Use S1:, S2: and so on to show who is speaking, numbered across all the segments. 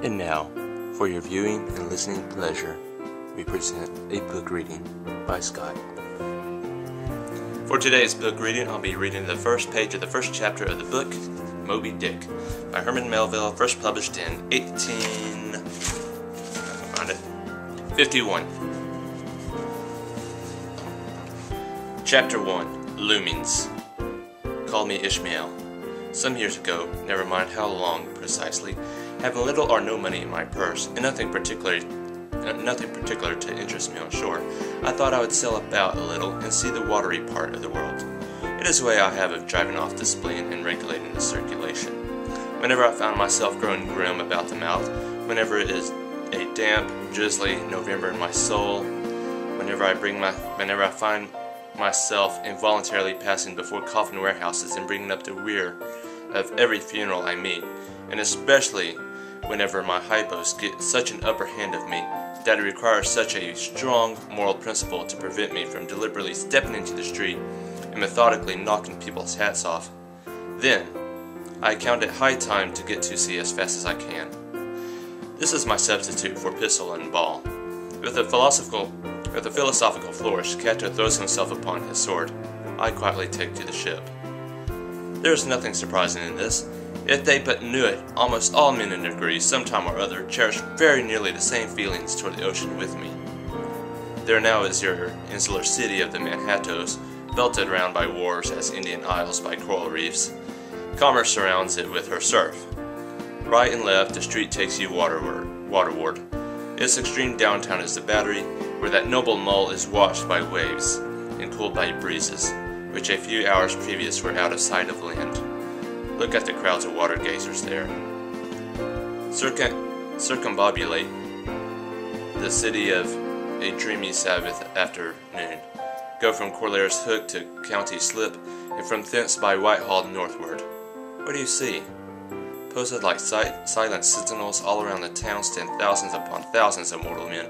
S1: And now, for your viewing and listening pleasure, we present a book reading by Scott. For today's book reading, I'll be reading the first page of the first chapter of the book, Moby Dick, by Herman Melville, first published in 1851. Chapter 1, Loomings. Call me Ishmael. Some years ago, never mind how long precisely, having little or no money in my purse, and nothing particular to interest me on shore, I thought I would sail about a little and see the watery part of the world. It is a way I have of driving off the spleen and regulating the circulation. Whenever I found myself growing grim about the mouth, whenever it is a damp, drizzly November in my soul, whenever I find myself involuntarily passing before coffin warehouses and bringing up the rear of every funeral I meet, and especially whenever my hypos get such an upper hand of me that it requires such a strong moral principle to prevent me from deliberately stepping into the street and methodically knocking people's hats off, then I count it high time to get to sea as fast as I can. This is my substitute for pistol and ball. With a philosophical flourish, Cato throws himself upon his sword. I quietly take to the ship. There is nothing surprising in this. If they but knew it, almost all men in a degree, sometime or other, cherish very nearly the same feelings toward the ocean with me. There now is your insular city of the Manhattoes, belted round by wars as Indian Isles by coral reefs. Commerce surrounds it with her surf. Right and left, the street takes you waterward. Its extreme downtown is the Battery, where that noble mole is washed by waves and cooled by breezes, which a few hours previous were out of sight of land. Look at the crowds of water gazers there. Circumambulate the city of a dreamy Sabbath afternoon. Go from Corlaer's Hook to County Slip, and from thence by Whitehall northward. What do you see? Posted like silent sentinels all around the town stand thousands upon thousands of mortal men,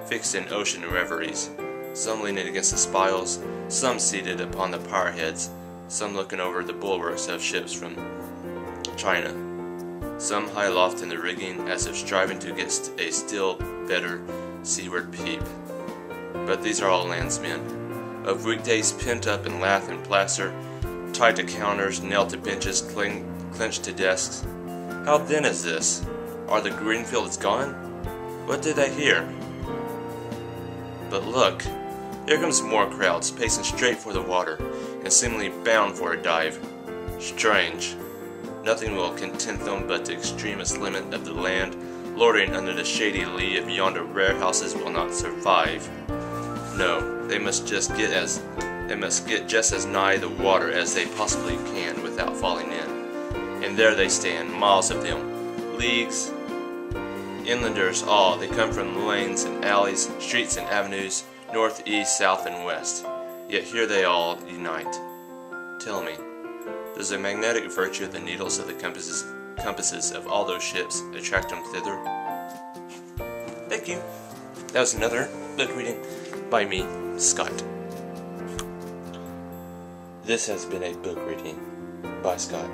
S1: fixed in ocean reveries, some leaning against the spiles, some seated upon the pier-heads, some looking over the bulwarks of ships from China, some high aloft in the rigging as if striving to get a still better seaward peep. But these are all landsmen, of weekdays pent up in lath and plaster, tied to counters, nailed to benches, clenched to desks. How then is this? Are the Greenfields gone? What did I hear? But look, here comes more crowds, pacing straight for the water, and seemingly bound for a dive. Strange. Nothing will content them but the extremest limit of the land, lording under the shady lee of yonder warehouses will not survive. No, they must get just as nigh the water as they possibly can without falling in. And there they stand, miles of them, leagues, inlanders all. They come from lanes and alleys, streets and avenues, north, east, south, and west. Yet here they all unite. Tell me, does the magnetic virtue of the needles of the compasses of all those ships attract them thither? Thank you. That was another book reading by me, Scott. This has been a book reading by Scott.